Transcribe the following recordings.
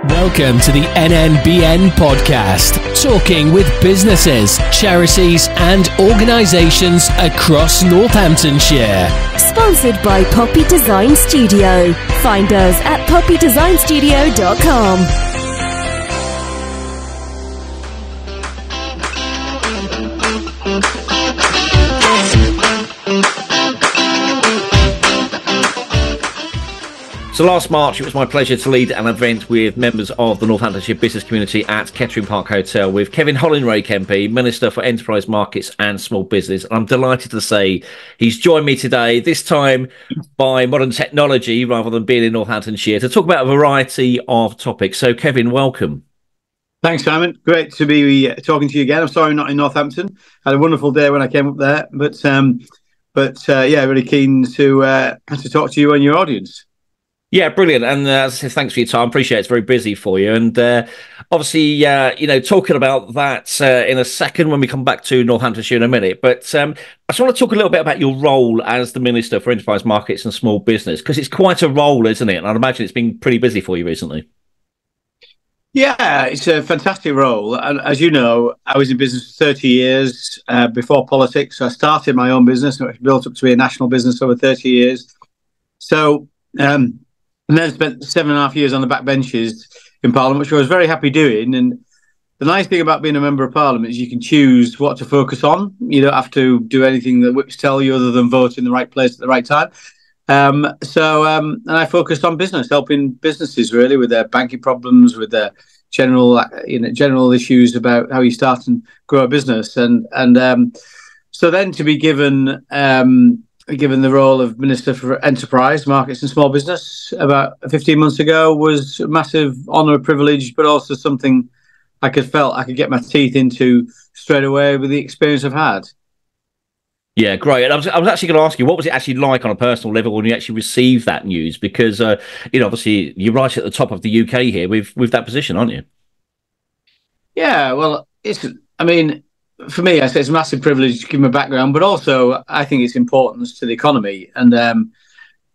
Welcome to the NNBN podcast, talking with businesses, charities and organisations across Northamptonshire. Sponsored by Poppy Design Studio. Find us at poppydesignstudio.com. So last March, it was my pleasure to lead an event with members of the Northamptonshire business community at Kettering Park Hotel with Kevin Hollinrake MP, Minister for Enterprise Markets and Small Business. And I'm delighted to say he's joined me today, this time by modern technology rather than being in Northamptonshire, to talk about a variety of topics. So Kevin, welcome. Thanks, Simon. Great to be talking to you again. I'm sorry I'm not in Northampton. I had a wonderful day when I came up there, but really keen to talk to you and your audience. Yeah, brilliant. And as I said, thanks for your time. Appreciate it's very busy for you. And obviously, talking about that in a second when we come back to Northamptonshire in a minute. But I just want to talk a little bit about your role as the Minister for Enterprise Markets and Small Business, because it's quite a role, isn't it? And I'd imagine it's been pretty busy for you recently. Yeah, it's a fantastic role. And as you know, I was in business for 30 years before politics. So I started my own business, which built up to be a national business over 30 years. So... and then spent 7.5 years on the back benches in Parliament, which I was very happy doing. And the nice thing about being a member of Parliament is you can choose what to focus on. You don't have to do anything that whips tell you other than vote in the right place at the right time. And I focused on business, helping businesses really with their banking problems, with their general issues about how you start and grow a business. And so then to be given the role of Minister for Enterprise, Markets and Small Business about 15 months ago was a massive honour, a privilege, but also something I could get my teeth into straight away with the experience I've had. Yeah, great. And I was actually going to ask you, what was it actually like on a personal level when you actually received that news? Because, obviously you're right at the top of the UK here with that position, aren't you? Yeah, well, for me, I say it's a massive privilege to give my background, but also I think it's importance to the economy. And,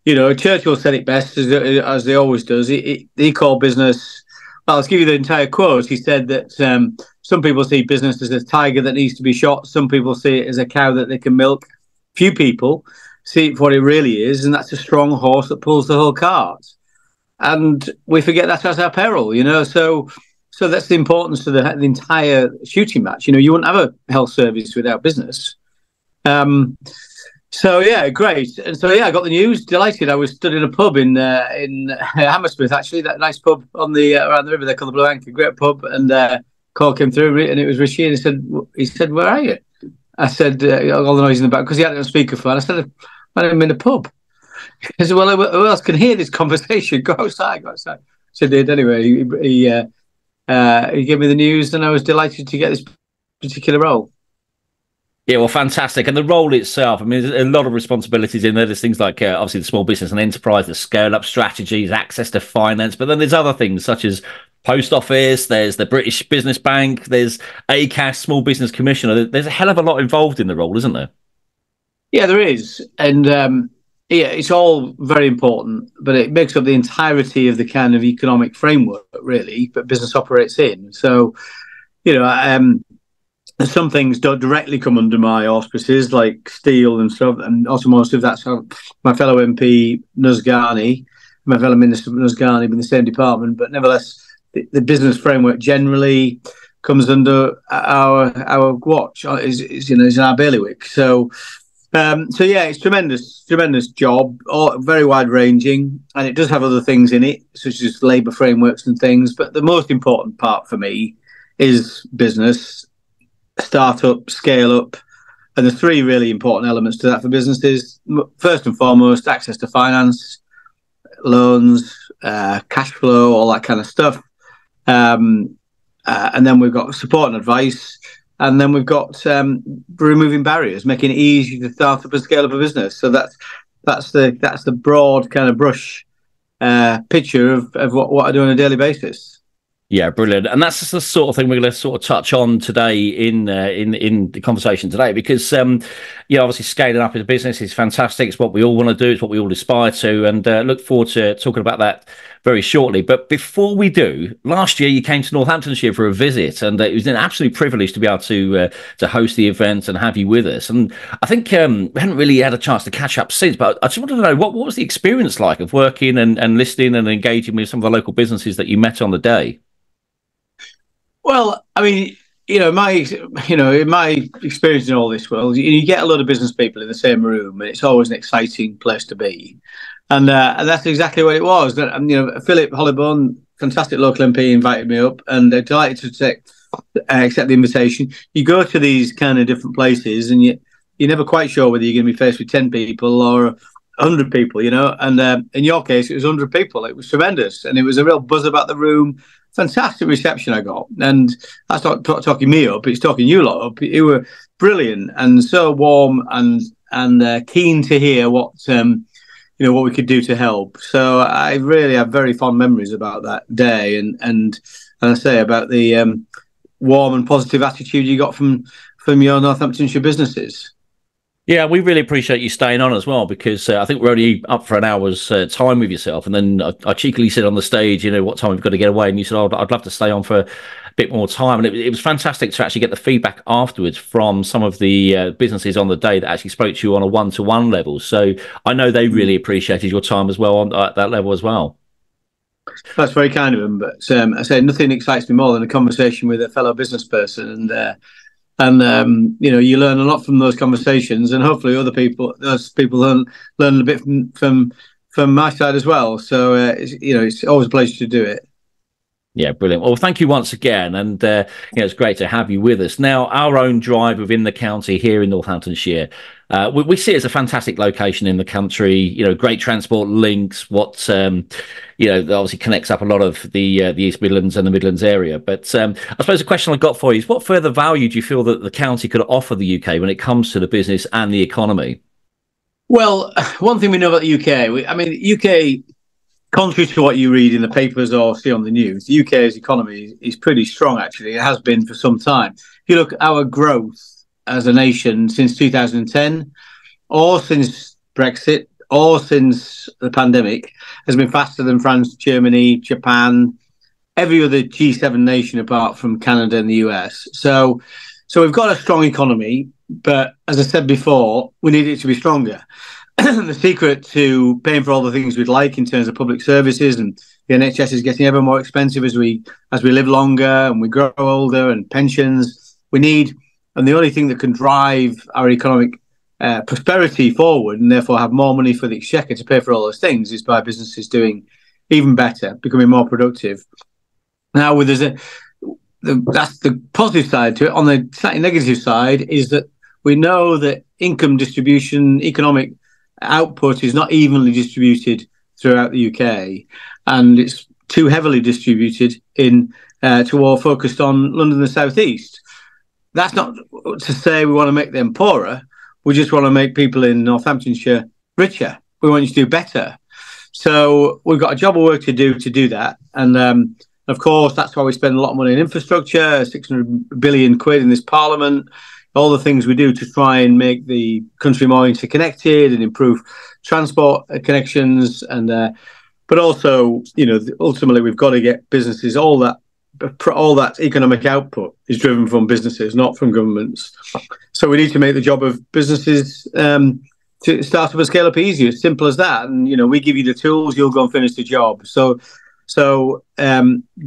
Churchill said it best, as he always does. He called business... Well, I'll give you the entire quote. He said that some people see business as a tiger that needs to be shot. Some people see it as a cow that they can milk. Few people see it for what it really is, and that's a strong horse that pulls the whole cart. And we forget that at our peril, So that's the importance to the entire shooting match. You wouldn't have a health service without business. Great. And so, I got the news, delighted. I was stood in a pub in Hammersmith, actually, that nice pub on around the river there called the Blue Anchor, great pub. And call came through, and it was Rishi, and he said, "Where are you?" I said, all the noise in the back, because he had it on speakerphone. I said, "I'm in a pub." He said, "Well, who else can hear this conversation? Go outside, go outside." So I did anyway. He gave me the news, and I was delighted to get this particular role. Yeah, well, fantastic. And the role itself, there's a lot of responsibilities in there. There's things like, obviously, the small business and enterprise, the scale-up strategies, access to finance. But then there's other things such as Post Office, there's the British Business Bank, there's ACAS, Small Business Commissioner. There's a hell of a lot involved in the role, isn't there? Yeah, there is. And, it's all very important, but it makes up the entirety of the kind of economic framework, really, that business operates in. So, some things don't directly come under my auspices, like steel and stuff, and automotive. That's how my fellow MP, Nuzgani, my fellow Minister Nuzgani, in the same department. But nevertheless, the business framework generally comes under our watch, is in our bailiwick. So it's tremendous job, very wide ranging, and it does have other things in it, such as labour frameworks and things. But the most important part for me is business, start-up, scale-up, and the three really important elements to that for businesses. First and foremost, access to finance, loans, cash flow, all that kind of stuff. And then we've got support and advice. And then we've got removing barriers, making it easy to start up and scale up a business. So that's the broad kind of brush picture of what I do on a daily basis. Yeah, brilliant. And that's just the sort of thing we're going to sort of touch on today in the conversation today, because obviously scaling up a business is fantastic. It's what we all want to do. It's what we all aspire to, and look forward to talking about that very shortly. But before we do, last year you came to Northamptonshire for a visit, and it was an absolute privilege to be able to host the event and have you with us. And I think we haven't really had a chance to catch up since, but I just wanted to know what was the experience like of working and listening and engaging with some of the local businesses that you met on the day? Well, I mean, in my experience in all this world, you get a lot of business people in the same room, and it's always an exciting place to be. And that's exactly what it was. Philip Hollyburn, fantastic local MP, invited me up, and they're delighted to accept the invitation. You go to these kind of different places, and you're never quite sure whether you're going to be faced with 10 people or 100 people, And in your case, it was 100 people. It was tremendous, and it was a real buzz about the room. Fantastic reception I got, and that's not talking me up; it's talking you lot up. You were brilliant and so warm and keen to hear what what we could do to help. So I really have very fond memories about that day, and I say about the warm and positive attitude you got from your Northamptonshire businesses. Yeah, we really appreciate you staying on as well, because I think we're only up for an hour's time with yourself. And then I cheekily said on the stage, what time we've got to get away. And you said, I'd love to stay on for a bit more time. And it was fantastic to actually get the feedback afterwards from some of the businesses on the day that actually spoke to you on a one-to-one level. So I know they really appreciated your time as well at that level as well. That's very kind of them. But I say nothing excites me more than a conversation with a fellow business person. And you learn a lot from those conversations, and hopefully those people learn a bit from my side as well. So it's always a pleasure to do it. Yeah, brilliant. Well, thank you once again, and it's great to have you with us. Now, our own drive within the county here in Northamptonshire, we see it as a fantastic location in the country. Great transport links. That obviously connects up a lot of the East Midlands and the Midlands area. But I suppose the question I've got for you is, what further value do you feel that the county could offer the UK when it comes to the business and the economy? Well, one thing we know about the UK, the UK, contrary to what you read in the papers or see on the news, the UK's economy is pretty strong, actually. It has been for some time. If you look at our growth as a nation since 2010, or since Brexit, or since the pandemic, has been faster than France, Germany, Japan, every other G7 nation apart from Canada and the US. So we've got a strong economy, but as I said before, we need it to be stronger. The secret to paying for all the things we'd like in terms of public services, and the NHS is getting ever more expensive as we live longer and we grow older, and pensions we need. And the only thing that can drive our economic prosperity forward, and therefore have more money for the exchequer to pay for all those things, is by businesses doing even better, becoming more productive. Now, that's the positive side to it. On the slightly negative side is that we know that income distribution, economic output is not evenly distributed throughout the UK, and it's too heavily distributed to all focused on London and the South East. That's not to say we want to make them poorer. We just want to make people in Northamptonshire richer. We want you to do better. So we've got a job of work to do that. And of course, that's why we spend a lot of money in infrastructure, 600 billion quid in this parliament, all the things we do to try and make the country more interconnected and improve transport connections. But also, ultimately, we've got to get businesses, all that economic output is driven from businesses, not from governments. So we need to make the job of businesses to start up and scale up easier. Simple as that. And we give you the tools, you'll go and finish the job. So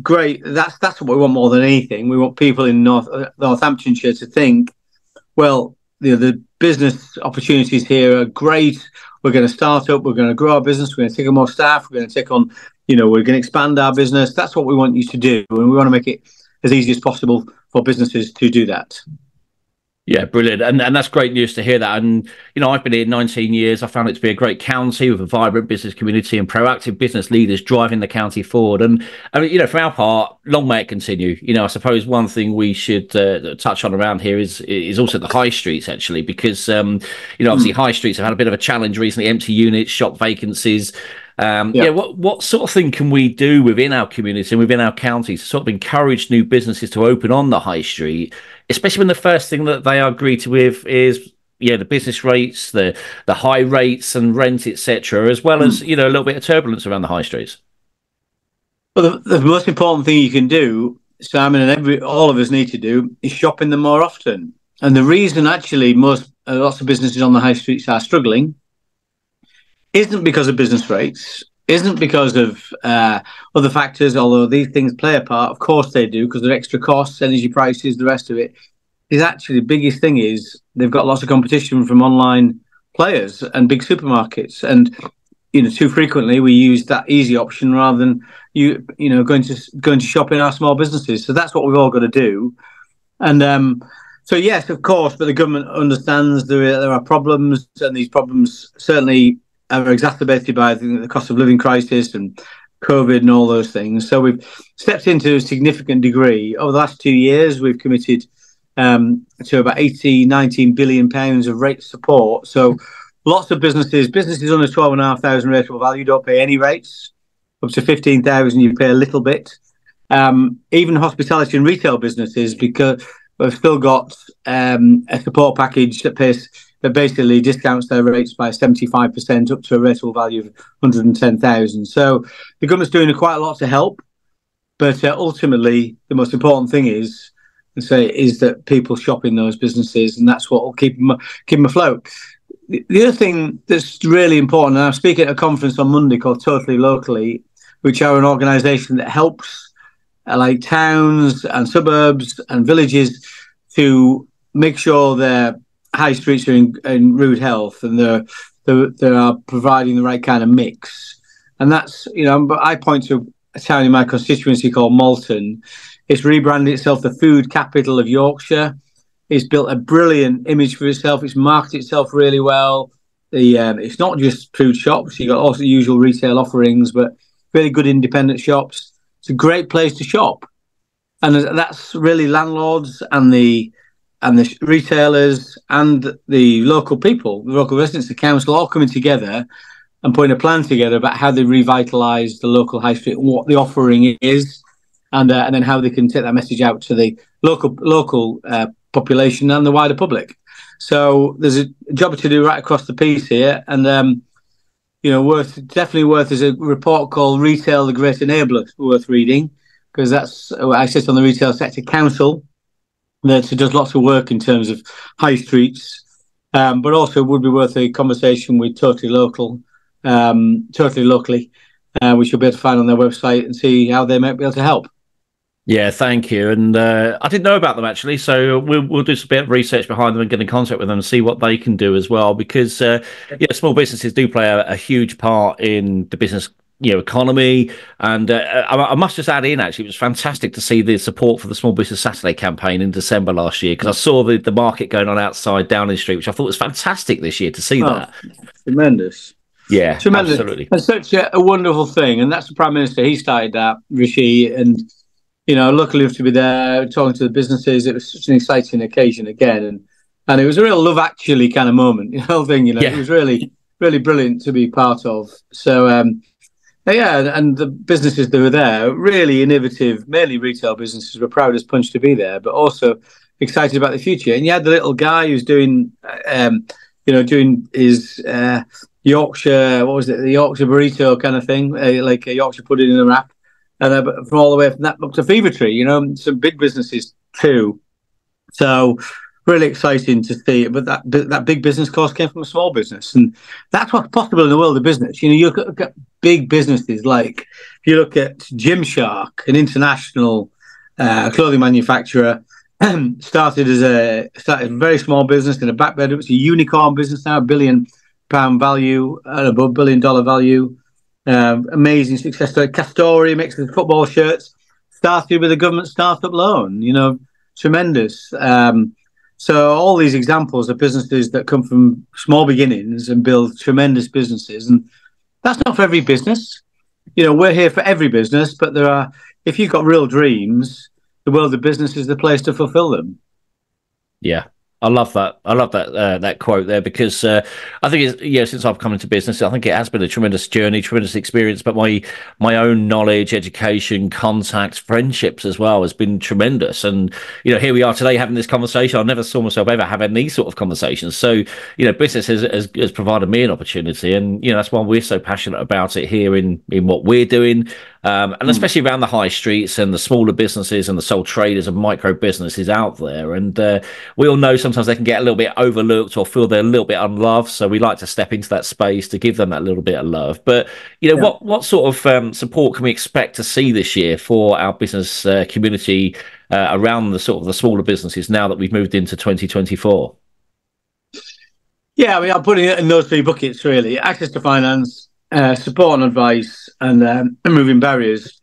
great. That's what we want more than anything. We want people in Northamptonshire to think, well, the business opportunities here are great. We're going to start up. We're going to grow our business. We're going to take on more staff. We're going to take on, we're going to expand our business. That's what we want you to do. And we want to make it as easy as possible for businesses to do that. Yeah, brilliant. And that's great news to hear that. And, I've been here 19 years. I found it to be a great county with a vibrant business community and proactive business leaders driving the county forward. And, for our part, long may it continue. I suppose one thing we should touch on around here is also the high streets, actually, because, obviously high streets have had a bit of a challenge recently, empty units, shop vacancies. What sort of thing can we do within our community and within our county to sort of encourage new businesses to open on the high street, especially when the first thing that they are greeted with is the business rates, the high rates and rent, etc., as well as a little bit of turbulence around the high streets? Well, the most important thing you can do, Simon, and all of us need to do, is shop in them more often. And the reason actually lots of businesses on the high streets are struggling isn't because of business rates, isn't because of other factors, although these things play a part. Of course they do, because they're extra costs, energy prices, the rest of it. Is actually the biggest thing is they've got lots of competition from online players and big supermarkets. And too frequently we use that easy option rather than going to shop in our small businesses. So that's what we've all got to do. And so yes, of course, but the government understands there are problems, and these problems certainly are exacerbated by the cost of living crisis and COVID and all those things. So we've stepped into a significant degree over the last 2 years. We've committed to about 19 billion pounds of rate support. So lots of businesses under 12,500 rateable value don't pay any rates. Up to 15,000, you pay a little bit. Even hospitality and retail businesses, because we've still got a support package that basically discounts their rates by 75% up to a rateable value of 110,000. So the government's doing quite a lot to help, but ultimately the most important thing is that people shop in those businesses, and that's what will keep them afloat. The other thing that's really important, and I'm speaking at a conference on Monday called Totally Locally, which are an organisation that helps like towns and suburbs and villages to make sure their high streets are in rude health, and they are providing the right kind of mix. And that's, I point to a town in my constituency called Malton. It's rebranded itself the food capital of Yorkshire. It's built a brilliant image for itself. It's marketed itself really well. It's not just food shops. You've got also the usual retail offerings, but really good independent shops. It's a great place to shop. And that's really landlords and the retailers and the local people, the local residents, the council, all coming together and putting a plan together about how they revitalise the local high street and what the offering is, and then how they can take that message out to the local population and the wider public. So there's a job to do right across the piece here, and definitely worth is a report called "Retail: The Great Enabler," worth reading, because I sit on the Retail Sector Council that does lots of work in terms of high streets, but also would be worth a conversation with Totally Locally, which you'll be able to find on their website and see how they might be able to help. Yeah, thank you. And I didn't know about them, actually, so we'll do some bit of research behind them and get in contact with them and see what they can do as well, because small businesses do play a huge part in the business economy. And I must just add in, actually, it was fantastic to see the support for the Small Business Saturday campaign in December last year, because I saw the market going on outside Downing Street, which I thought was fantastic this year to see that. Tremendous. Yeah, tremendous. Absolutely. It's such a wonderful thing. And that's the Prime Minister. He started that, Rishi, and luckily to be there talking to the businesses. It was such an exciting occasion again, and it was a real Love Actually kind of moment. The whole thing, Yeah. It was really, really brilliant to be part of. So, and the businesses that were there, really innovative, mainly retail businesses, were proud as punch to be there, but also excited about the future. And you had the little guy who's doing his Yorkshire, the Yorkshire burrito kind of thing, like a Yorkshire pudding in a wrap. And from all the way from that up to Fever Tree, some big businesses too. So really exciting to see it. But that big business course came from a small business, and that's what's possible in the world of business. You look at big businesses like, if you look at Gymshark, an international clothing manufacturer, started a very small business in a back bed. It was a unicorn business now, £1 billion value, above $1 billion value. Amazing success story. Castori makes the football shirts. Started with a government startup loan. Tremendous. So all these examples of businesses that come from small beginnings and build tremendous businesses, and that's not for every business. We're here for every business, but if you've got real dreams, the world of business is the place to fulfill them. Yeah. I love that. I love that quote there, because I think since I've come into business, I think it has been a tremendous journey, tremendous experience. But my own knowledge, education, contacts, friendships as well has been tremendous. And here we are today having this conversation. I never saw myself ever having these sort of conversations. So business has provided me an opportunity, and that's why we're so passionate about it here in what we're doing. and especially around the high streets and the smaller businesses and the sole traders and micro businesses out there. And we all know sometimes they can get a little bit overlooked or feel they're a little bit unloved. So we like to step into that space to give them that little bit of love. But, what sort of support can we expect to see this year for our business community around the sort of the smaller businesses now that we've moved into 2024? Yeah, I mean, I'm putting it in those three buckets, really. Access to finance, support and advice, and removing barriers.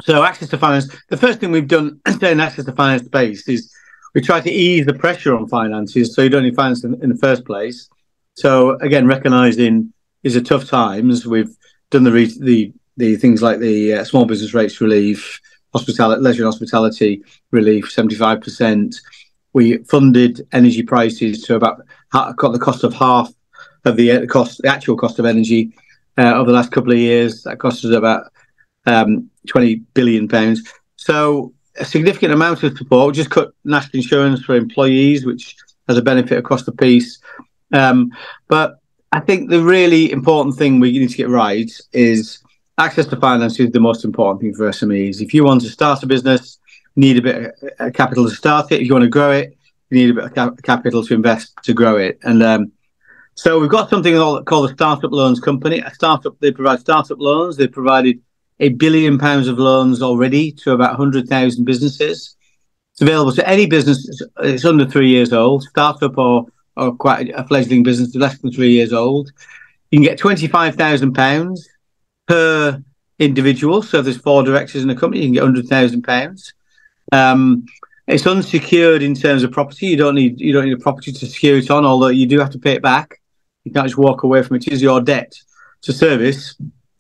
So access to finance, the first thing we've done in access to finance space is we try to ease the pressure on finances so you don't need finance in the first place. So again, recognising these are tough times, we've done the things like the small business rates relief, leisure and hospitality relief, 75%. We funded energy prices to about got the cost of half of the actual cost of energy over the last couple of years. That cost us about £20 billion. So a significant amount of support. We just cut national insurance for employees, which has a benefit across the piece. But I think the really important thing we need to get right is access to finance is the most important thing for SMEs. If you want to start a business, you need a bit of capital to start it. If you want to grow it, you need a bit of capital to invest to grow it. And so we've got something called the Startup Loans Company. They provide startup loans. They've provided £1 billion of loans already to about 100,000 businesses. It's available to any business. It's under 3 years old, startup or quite a fledgling business less than 3 years old. You can get £25,000 per individual. So if there's 4 directors in a company, you can get £100,000. It's unsecured in terms of property. You don't need a property to secure it on, although you do have to pay it back. You can't just walk away from it. It is your debt to service.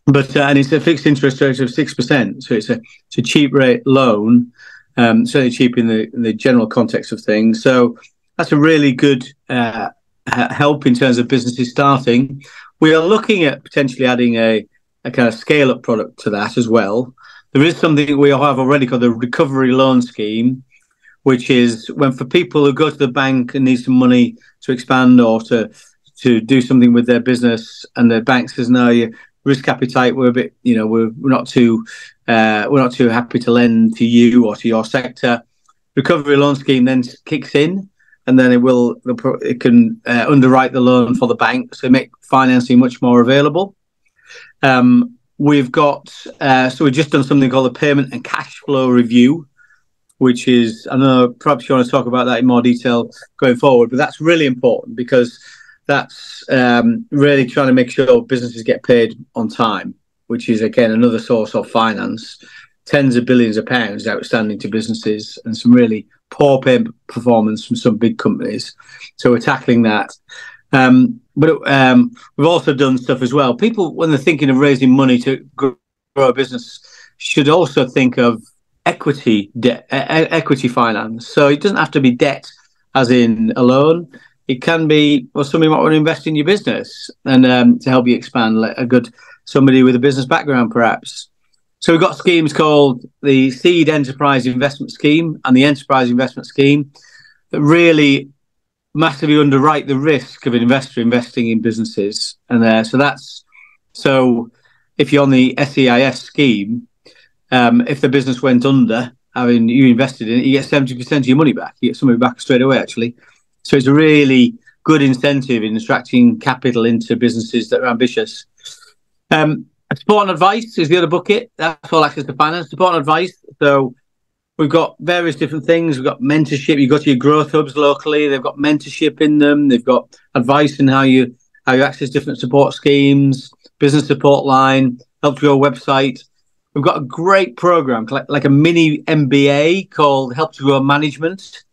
But and it's a fixed interest rate of 6%, so it's a cheap rate loan, certainly cheap in the general context of things. So that's a really good help in terms of businesses starting. We are looking at potentially adding a kind of scale up product to that as well. There is something we have already called the recovery loan scheme, which is when for people who go to the bank and need some money to expand or to do something with their business, and the bank says no, your risk appetite, we're a bit, we're not too happy to lend to you or to your sector. Recovery loan scheme then kicks in, and then it can underwrite the loan for the bank, so make financing much more available. We've got so we've just done something called the payment and cash flow review, which is, I know perhaps you want to talk about that in more detail going forward, but that's really important because that's really trying to make sure businesses get paid on time, which is, again, another source of finance. Tens of billions of pounds outstanding to businesses and some really poor payment performance from some big companies. So we're tackling that. But we've also done stuff as well. People, when they're thinking of raising money to grow a business, should also think of equity finance. So it doesn't have to be debt as in a loan. It can be, well, somebody might want to invest in your business and to help you expand, like somebody with a business background perhaps. So we've got schemes called the Seed Enterprise Investment Scheme and the Enterprise Investment Scheme that really massively underwrite the risk of an investor investing in businesses. And so if you're on the SEIS scheme, if the business went under, you invested in it, you get 70% of your money back. You get some of it back straight away, actually. So it's a really good incentive in attracting capital into businesses that are ambitious. Support and advice is the other bucket. That's all access to finance. Support and advice. So we've got various different things. We've got mentorship. You go to your growth hubs locally. They've got mentorship in them. They've got advice in how you access different support schemes, business support line, help to grow website. We've got a great program, like a mini MBA called Help to Grow Management.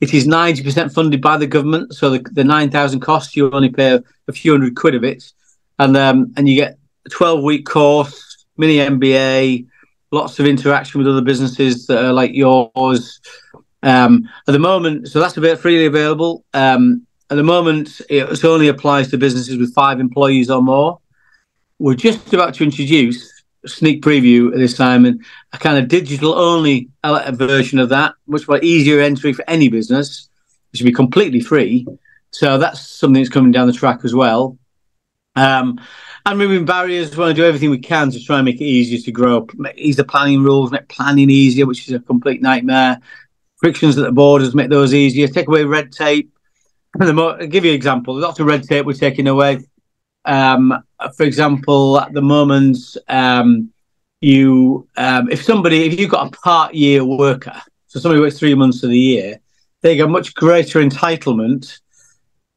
It is 90% funded by the government, so the 9,000 costs, you only pay a few £100 of it, and you get a 12-week course, mini MBA, lots of interaction with other businesses that are like yours. At the moment, so that's a bit freely available. At the moment, it only applies to businesses with 5 employees or more. We're just about to introduce a sneak preview at this time and a kind of digital-only version of that, much more easier entry for any business. It should be completely free. So that's something that's coming down the track as well. And removing barriers, we want to do everything we can to try and make it easier to grow. Ease the planning rules, make planning easier, which is a complete nightmare. Frictions at the borders, make those easier. Take away red tape. I'll give you an example. There's lots of red tape we're taking away. For example, at the moment, if you've got a part-year worker, so somebody works 3 months of the year, they get much greater entitlement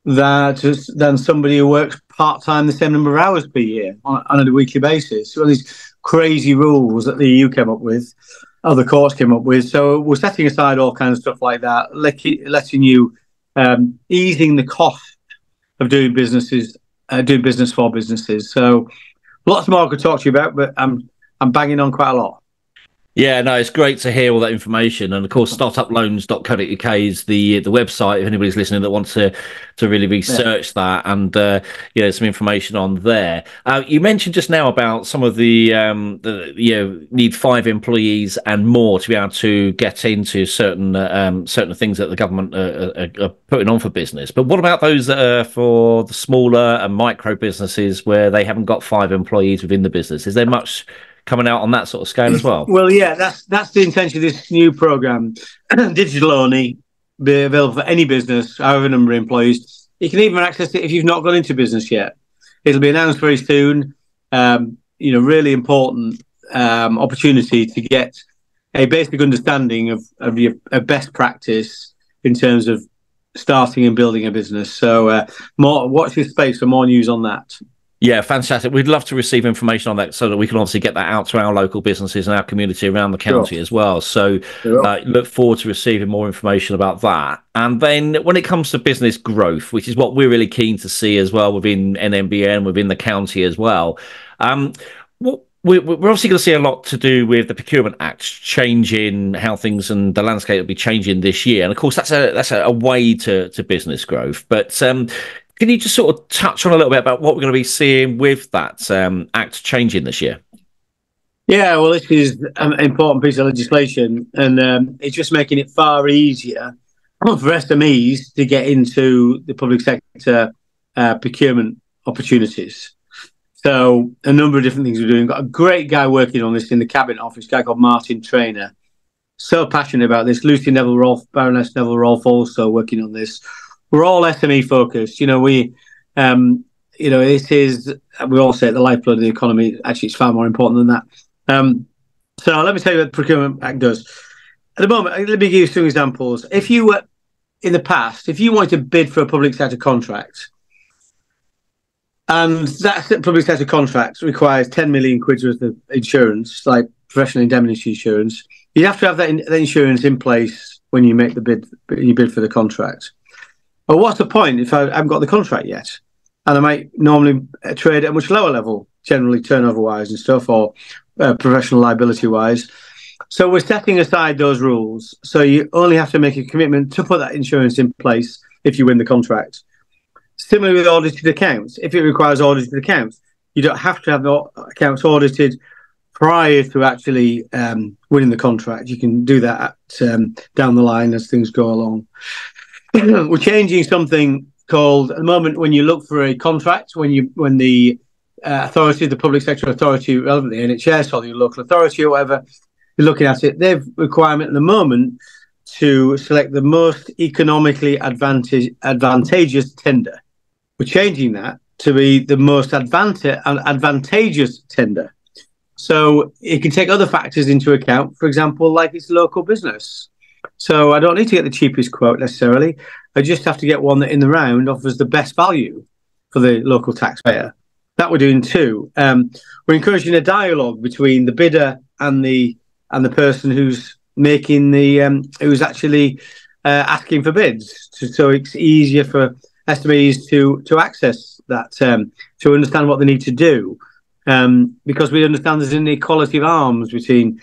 than somebody who works part-time the same number of hours per year on a weekly basis. So these crazy rules that the EU came up with, other courts came up with. So we're setting aside all kinds of stuff like that, letting you easing the cost of doing business for businesses. So lots more I could talk to you about, but I'm banging on quite a lot. Yeah, no, it's great to hear all that information. And of course, startuploans.co.uk is the website if anybody's listening that wants to really research that and some information on there. You mentioned just now about some of the need 5 employees and more to be able to get into certain things that the government are putting on for business. But what about those that are for the smaller and micro businesses where they haven't got 5 employees within the business? Is there much coming out on that sort of scale as well? Well, yeah, that's the intention of this new program. Digital only, be available for any business, however number of employees. You can even access it if you've not gone into business yet. It'll be announced very soon. Really important opportunity to get a basic understanding of your best practice in terms of starting and building a business. So watch this space for more news on that. Yeah, fantastic. We'd love to receive information on that so that we can obviously get that out to our local businesses and our community around the county as well. So look forward to receiving more information about that. And then when it comes to business growth, which is what we're really keen to see as well within NNBN, within the county as well, we're obviously going to see a lot to do with the Procurement Act changing how things and the landscape will be changing this year. And of course, that's a way to business growth. But can you just sort of touch on a little bit about what we're going to be seeing with that Act changing this year? Yeah, well, this is an important piece of legislation, and it's just making it far easier for SMEs to get into the public sector procurement opportunities. So a number of different things we're doing. We've got a great guy working on this in the Cabinet Office, a guy called Martin Traynor. So passionate about this. Lucy Neville-Rolfe, Baroness Neville-Rolfe also working on this. We're all SME focused. We all say the lifeblood of the economy. Actually, it's far more important than that. So let me tell you what the Procurement Act does. At the moment, let me give you some examples. If you were, in the past, if you wanted to bid for a public sector contract, and that public sector contract requires 10 million quid worth of insurance, like professional indemnity insurance, you have to have that insurance in place when you make the bid. You bid for the contract. Well, what's the point if I haven't got the contract yet? And I might normally trade at a much lower level, generally turnover-wise and stuff, or professional liability-wise. So we're setting aside those rules. So you only have to make a commitment to put that insurance in place if you win the contract. Similarly with audited accounts. If it requires audited accounts, you don't have to have the accounts audited prior to actually winning the contract. You can do that down the line as things go along. We're changing something called, at the moment, when you look for a contract, when the authority, the public sector authority, relevant, the NHS or the local authority or whatever, you're looking at it, they've requirement at the moment to select the most economically advantageous tender. We're changing that to be the most advantageous tender. So it can take other factors into account, for example, like its local business. So I don't need to get the cheapest quote necessarily. I just have to get one that in the round offers the best value for the local taxpayer. That we're doing too. We're encouraging a dialogue between the bidder and the person who's making who's actually asking for bids. So it's easier for SMEs to access that, to understand what they need to do. Because we understand there's an equality of arms between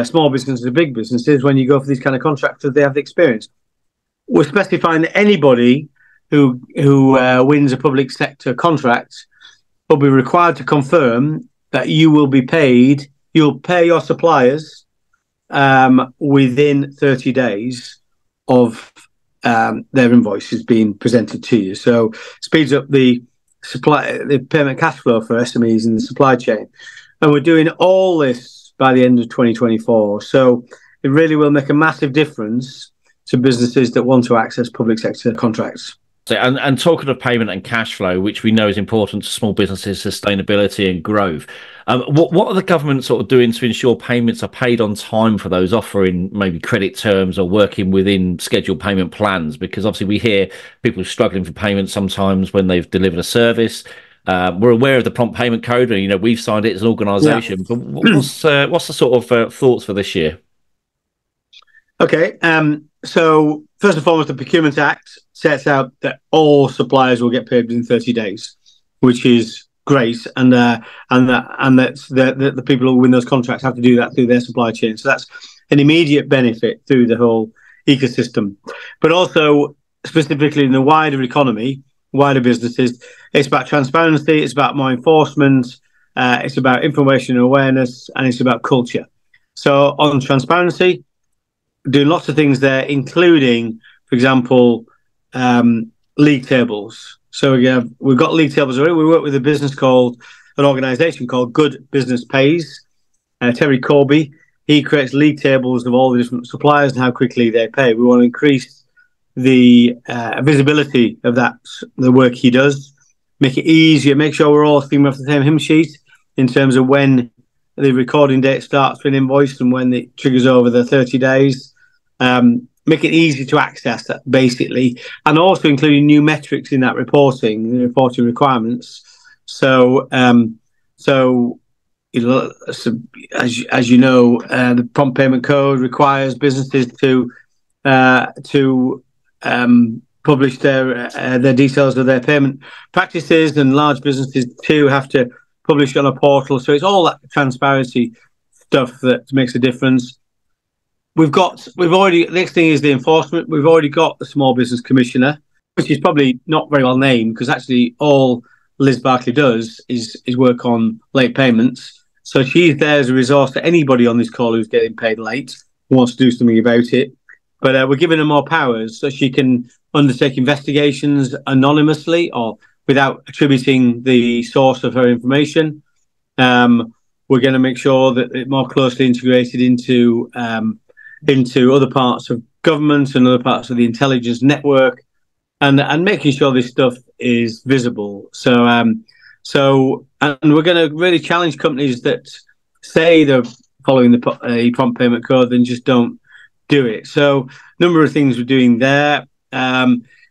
small businesses and big businesses. When you go for these kind of contractors, they have the experience. We're specifying that anybody who wins a public sector contract will be required to confirm that you'll pay your suppliers within 30 days of their invoices being presented to you. So speeds up the the payment cash flow for SMEs in the supply chain. And we're doing all this by the end of 2024. So it really will make a massive difference to businesses that want to access public sector contracts. So, and talking of payment and cash flow, which we know is important to small businesses, sustainability and growth, what are the government sort of doing to ensure payments are paid on time for those offering maybe credit terms or working within scheduled payment plans? Because obviously we hear people struggling for payment sometimes when they've delivered a service. We're aware of the prompt payment code, and we've signed it as an organisation. Yeah. But what's the sort of thoughts for this year? Okay, so first and foremost, the Procurement Act sets out that all suppliers will get paid within 30 days, which is great, and that the people who win those contracts have to do that through their supply chain. So that's an immediate benefit through the whole ecosystem. But also, specifically in the wider economy, wider businesses, it's about transparency, it's about more enforcement, it's about information and awareness, and it's about culture. So on transparency, doing lots of things there, including, for example, league tables. So we've got league tables already. We work with an organisation called Good Business Pays. Terry Corby, he creates league tables of all the different suppliers and how quickly they pay. We want to increase the visibility of the work he does, make it easier, make sure we're all thinking off the same hymn sheet in terms of when the recording date starts for an invoice and when it triggers over the 30 days. Make it easy to access that, basically, and also including new metrics in that reporting, the reporting requirements. So, as you know, the Prompt Payment Code requires businesses to publish their details of their payment practices, and large businesses too have to publish on a portal. So it's all that transparency stuff that makes a difference. The next thing is the enforcement. We've already got the Small Business Commissioner, which is probably not very well named, because actually all Liz Barkley does is work on late payments. So she's there as a resource to anybody on this call who's getting paid late, who wants to do something about it. But we're giving her more powers so she can undertake investigations anonymously or without attributing the source of her information. We're going to make sure that it's more closely integrated into other parts of government and other parts of the intelligence network, and making sure this stuff is visible. So we're going to really challenge companies that say they're following the prompt payment code and just don't do it. So a number of things we're doing there.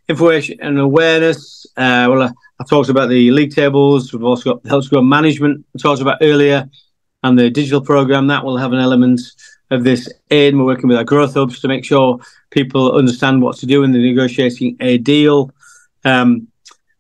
Information and awareness. I talked about the league tables. We've also got the Health Grow Management I talked about earlier, and the digital program that will have an element of this in. We're working with our growth hubs to make sure people understand what to do when they're negotiating a deal. And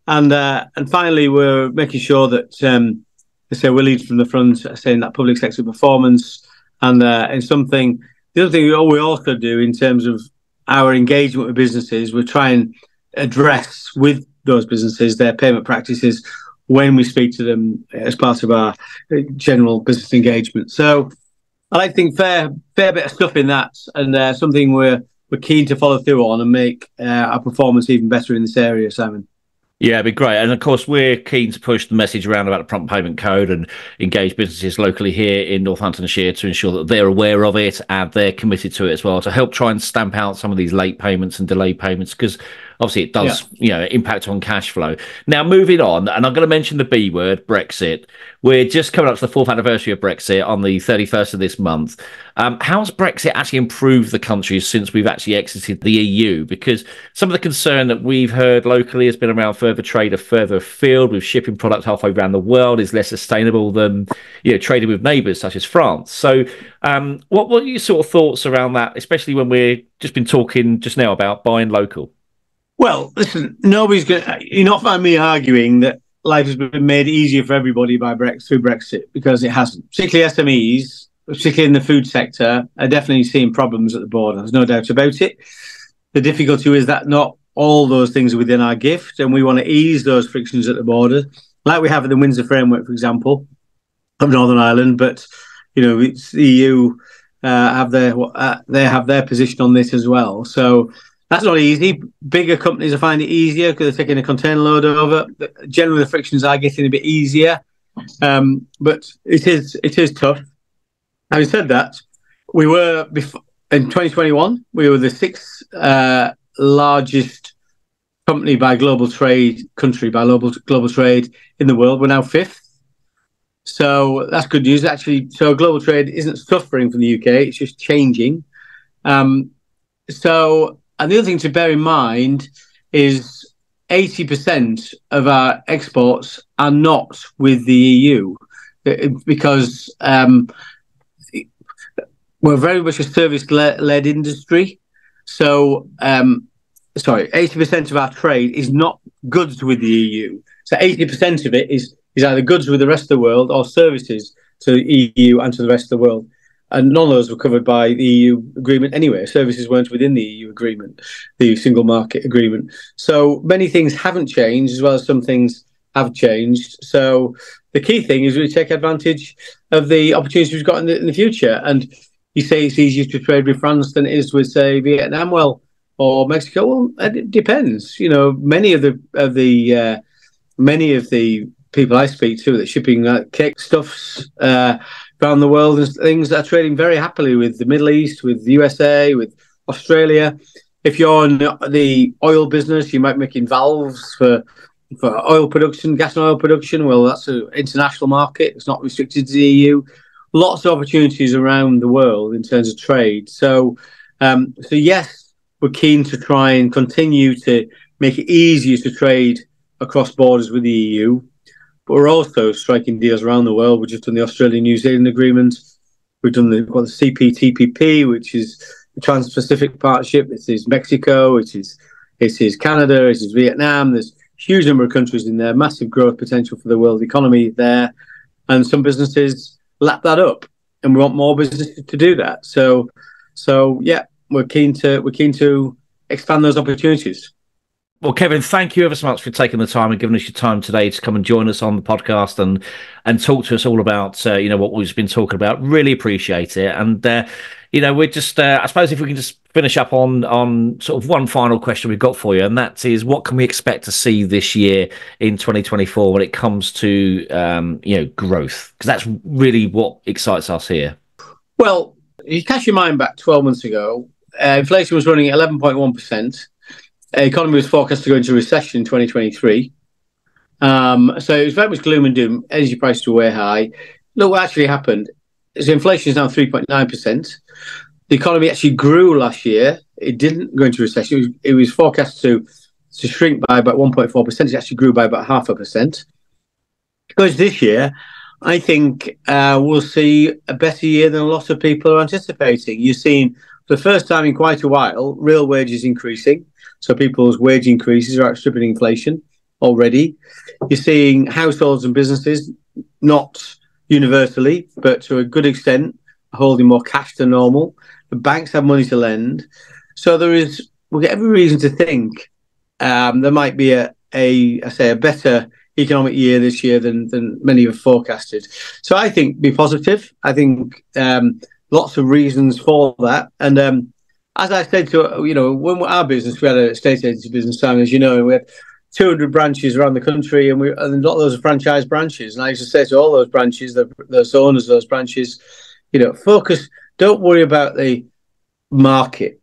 finally, we're making sure that we lead from the front, saying that public sector performance, and something. The other thing we also do in terms of our engagement with businesses, we try and address with those businesses their payment practices when we speak to them as part of our general business engagement. So I like to think fair bit of stuff in that, and something we're keen to follow through on and make our performance even better in this area, Simon. Yeah, it'd be great. And of course, we're keen to push the message around about the prompt payment code and engage businesses locally here in Northamptonshire to ensure that they're aware of it and they're committed to it as well, to help try and stamp out some of these late payments and delayed payments, because obviously it does, impact on cash flow. Now, moving on, and I'm going to mention the B word, Brexit. We're just coming up to the 4th anniversary of Brexit on the 31st of this month. How's Brexit actually improved the country since we've actually exited the EU? Because some of the concern that we've heard locally has been around further trade further afield, with shipping products halfway around the world is less sustainable than trading with neighbours such as France. So what are your sort of thoughts around that, especially when we've just been talking just now about buying local? Well, listen, you're not find me arguing that life has been made easier for everybody through Brexit, because it hasn't. Particularly SMEs, particularly in the food sector, are definitely seeing problems at the border. There's no doubt about it. The difficulty is that not all those things are within our gift, and we want to ease those frictions at the border, like we have in the Windsor Framework, for example, of Northern Ireland. But it's the EU have their position on this as well. So That's not easy. Bigger companies, I find it easier because they're taking a container load over. Generally, the frictions are getting a bit easier, but it is tough. Having said that, we were in 2021. We were the sixth largest country by global trade in the world. We're now fifth. So that's good news, actually. So global trade isn't suffering from the UK; it's just changing. And the other thing to bear in mind is 80% of our exports are not with the EU because we're very much a service-led industry. So, 80% of our trade is not goods with the EU. So 80% of it is either goods with the rest of the world or services to the EU and to the rest of the world. And none of those were covered by the EU agreement anyway. Services weren't within the EU agreement, the single market agreement. So many things haven't changed, as well as some things have changed. So the key thing is we take advantage of the opportunities we've got in the future. And you say it's easier to trade with France than it is with, say, Vietnam, or Mexico. Well, it depends. Many of the people I speak to that shipping cake stuffs around the world and things that are trading very happily with the Middle East, with the USA, with Australia. If you're in the oil business, you might be making valves for oil production, gas and oil production. Well, that's an international market. It's not restricted to the EU. Lots of opportunities around the world in terms of trade. So yes, we're keen to try and continue to make it easier to trade across borders with the EU. But we're also striking deals around the world. We've just done the Australia-New Zealand agreement. We've done the CPTPP, which is the Trans-Pacific Partnership. This is Mexico. It is Canada. It is Vietnam. There's a huge number of countries in there. Massive growth potential for the world economy there, and some businesses lap that up, and we want more businesses to do that. So yeah, we're keen to expand those opportunities. Well, Kevin, thank you ever so much for taking the time and giving us your time today to come and join us on the podcast and talk to us all about what we've been talking about. Really appreciate it. And we're just I suppose if we can just finish up on sort of one final question we've got for you, and that is, what can we expect to see this year in 2024 when it comes to growth? Because that's really what excites us here. Well, you cast your mind back 12 months ago, inflation was running at 11.1%. Economy was forecast to go into recession in 2023. So it was very much gloom and doom. Energy prices were way high. Look what actually happened. So inflation is now 3.9%. The economy actually grew last year. It didn't go into recession. It was forecast to shrink by about 1.4%. It actually grew by about 0.5%. Because this year, I think we'll see a better year than a lot of people are anticipating. You're seeing, for the first time in quite a while, real wages increasing. So people's wage increases are outstripping inflation already. You're seeing households and businesses, not universally, but to a good extent, holding more cash than normal. The banks have money to lend. So we've got every reason to think there might be a better economic year this year than many have forecasted. So I think be positive. I think lots of reasons for that. And as I said when our business, we had a estate agency business, Simon, as you know, and we had 200 branches around the country, and a lot of those are franchise branches. And I used to say to all those branches, those owners of those branches, focus. Don't worry about the market.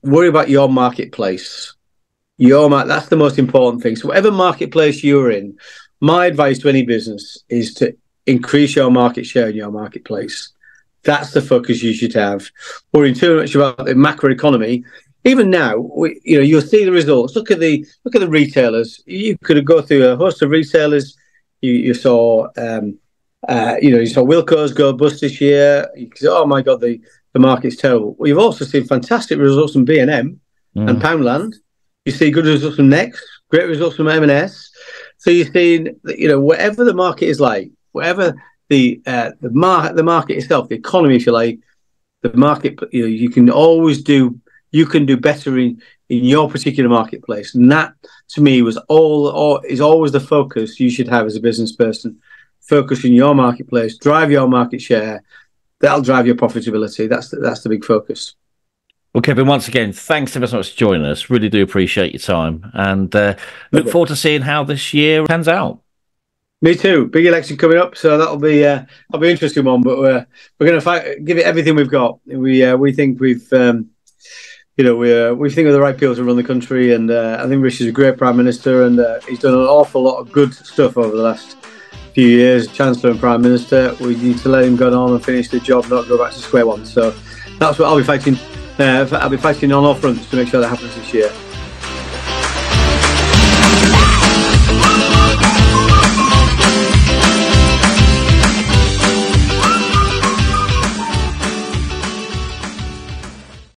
Worry about your marketplace. That's the most important thing. So whatever marketplace you're in, my advice to any business is to increase your market share in your marketplace. That's the focus you should have. Worrying too much about the macro economy. Even now, you'll see the results. Look at the retailers. You could go through a host of retailers. You saw, you saw Wilko's go bust this year. You could say, oh my God, the market's terrible. Well, you've also seen fantastic results from B&M and Poundland. You see good results from Next, great results from M&S. So you're seeing, whatever the market is like, whatever the market itself, the economy, if you like, the market, you can do better in your particular marketplace. And that, to me, is always the focus you should have as a business person. Focus in your marketplace, drive your market share. That'll drive your profitability. That's the big focus. Well, Kevin, once again, thanks ever so much for joining us. Really do appreciate your time, and look forward to seeing how this year pans out. Me too. Big election coming up, so that'll be an interesting one. But we're going to give it everything we've got. We think we think we're the right people to run the country, and I think Rishi's a great Prime Minister, and he's done an awful lot of good stuff over the last few years, Chancellor and Prime Minister. We need to let him go on and finish the job, not go back to square one. So that's what I'll be fighting. I'll be fighting on all fronts to make sure that happens this year.